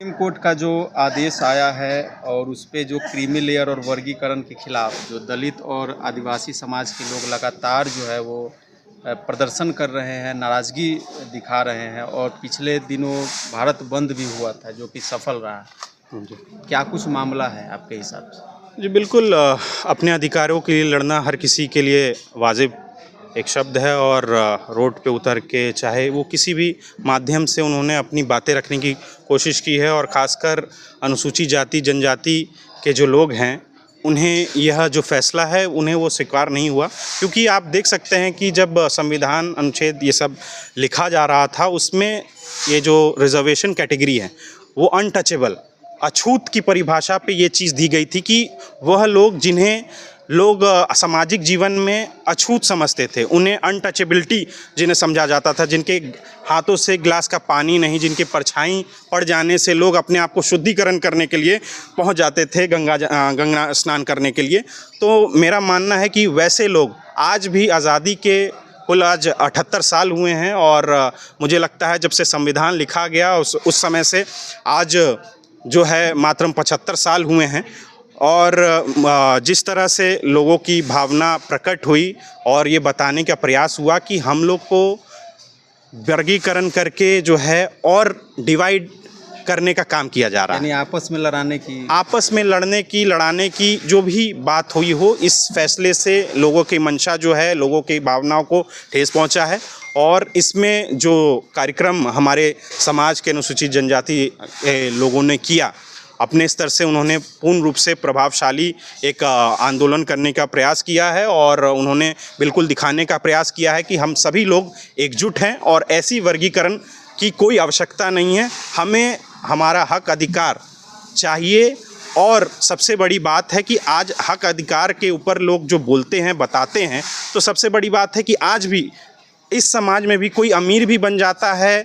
Supreme court का जो आदेश आया है और उस पे जो क्रीमी लेयर और वर्गीकरण के खिलाफ जो दलित और आदिवासी समाज के लोग लगातार जो है वो प्रदर्शन कर रहे हैं, नाराज़गी दिखा रहे हैं और पिछले दिनों भारत बंद भी हुआ था जो कि सफल रहा। जी क्या कुछ मामला है आपके हिसाब से? जी बिल्कुल, अपने अधिकारों के लिए लड़ना हर किसी के लिए वाजिब एक शब्द है और रोड पे उतर के चाहे वो किसी भी माध्यम से उन्होंने अपनी बातें रखने की कोशिश की है और ख़ासकर अनुसूचित जाति जनजाति के जो लोग हैं उन्हें यह जो फैसला है उन्हें वो स्वीकार नहीं हुआ, क्योंकि आप देख सकते हैं कि जब संविधान अनुच्छेद ये सब लिखा जा रहा था उसमें ये जो रिजर्वेशन कैटेगरी है वो अनटचेबल अछूत की परिभाषा पे ये चीज़ दी गई थी कि वह लोग जिन्हें लोग सामाजिक जीवन में अछूत समझते थे, उन्हें अनटचेबिलिटी जिन्हें समझा जाता था, जिनके हाथों से गिलास का पानी नहीं, जिनके परछाई पड़ जाने से लोग अपने आप को शुद्धिकरण करने के लिए पहुंच जाते थे गंगा स्नान करने के लिए। तो मेरा मानना है कि वैसे लोग आज भी आज़ादी के कुल आज 78 साल हुए हैं और मुझे लगता है जब से संविधान लिखा गया उस समय से आज जो है मात्रम 75 साल हुए हैं और जिस तरह से लोगों की भावना प्रकट हुई और ये बताने का प्रयास हुआ कि हम लोग को वर्गीकरण करके जो है और डिवाइड करने का काम किया जा रहा है, यानी आपस में लड़ाने की जो भी बात हुई हो, इस फैसले से लोगों की मंशा जो है, लोगों की भावनाओं को ठेस पहुंचा है। और इसमें जो कार्यक्रम हमारे समाज के अनुसूचित जनजाति लोगों ने किया, अपने स्तर से उन्होंने पूर्ण रूप से प्रभावशाली एक आंदोलन करने का प्रयास किया है और उन्होंने बिल्कुल दिखाने का प्रयास किया है कि हम सभी लोग एकजुट हैं और ऐसी वर्गीकरण की कोई आवश्यकता नहीं है। हमें हमारा हक अधिकार चाहिए और सबसे बड़ी बात है कि आज हक अधिकार के ऊपर लोग जो बोलते हैं, बताते हैं, तो सबसे बड़ी बात है कि आज भी इस समाज में भी कोई अमीर भी बन जाता है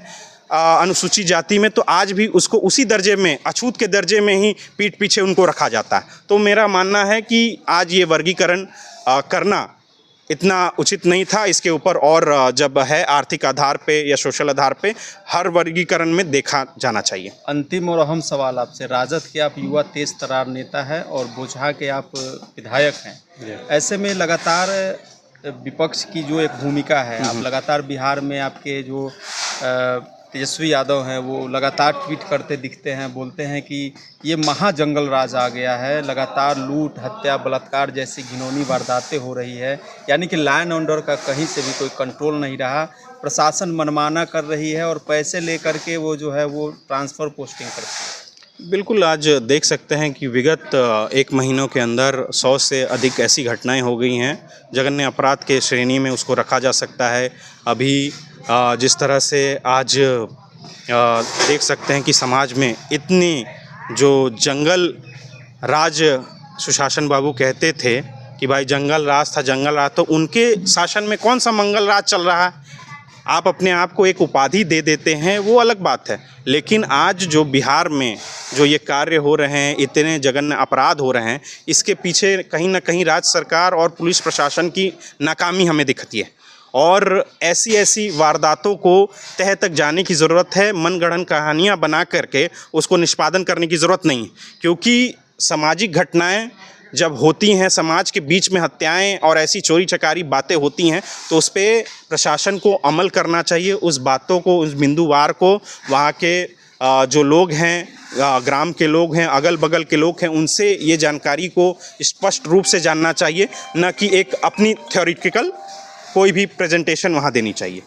अनुसूचित जाति में, तो आज भी उसको उसी दर्जे में, अछूत के दर्जे में ही पीठ पीछे उनको रखा जाता है। तो मेरा मानना है कि आज ये वर्गीकरण करना इतना उचित नहीं था। इसके ऊपर और जब है आर्थिक आधार पे या सोशल आधार पे हर वर्गीकरण में देखा जाना चाहिए। अंतिम और अहम सवाल आपसे, राजद के आप युवा तेज तर्रार नेता है और बोचहा के आप विधायक हैं, ऐसे में लगातार विपक्ष की जो एक भूमिका है, आप लगातार बिहार में आपके जो तेजस्वी यादव हैं वो लगातार ट्वीट करते दिखते हैं, बोलते हैं कि ये महाजंगल राज आ गया है, लगातार लूट, हत्या, बलात्कार जैसी घिनौनी वारदातें हो रही है, यानी कि लॉ एंड ऑर्डर का कहीं से भी कोई कंट्रोल नहीं रहा, प्रशासन मनमाना कर रही है और पैसे लेकर के वो जो है वो ट्रांसफ़र पोस्टिंग करती है। बिल्कुल, आज देख सकते हैं कि विगत एक महीनों के अंदर 100 से अधिक ऐसी घटनाएं हो गई हैं, जघन्य अपराध के श्रेणी में उसको रखा जा सकता है। अभी जिस तरह से आज देख सकते हैं कि समाज में इतनी जो जंगल राज सुशासन बाबू कहते थे कि भाई जंगल राज था, जंगल राज, तो उनके शासन में कौन सा मंगल राज चल रहा है? आप अपने आप को एक उपाधि दे देते हैं, वो अलग बात है, लेकिन आज जो बिहार में जो ये कार्य हो रहे हैं, इतने जघन्य अपराध हो रहे हैं, इसके पीछे कहीं ना कहीं राज्य सरकार और पुलिस प्रशासन की नाकामी हमें दिखती है और ऐसी वारदातों को तह तक जाने की ज़रूरत है। मनगढ़ंत कहानियाँ बना करके उसको निष्पादन करने की ज़रूरत नहीं, क्योंकि सामाजिक घटनाएं जब होती हैं, समाज के बीच में हत्याएं और ऐसी चोरी चकारी बातें होती हैं, तो उस पर प्रशासन को अमल करना चाहिए। उस बातों को, उस बिंदुवार को वहाँ के जो लोग हैं, ग्राम के लोग हैं, अगल बगल के लोग हैं, उनसे ये जानकारी को स्पष्ट रूप से जानना चाहिए, न कि एक अपनी थ्योरेटिकल कोई भी प्रेजेंटेशन वहाँ देनी चाहिए।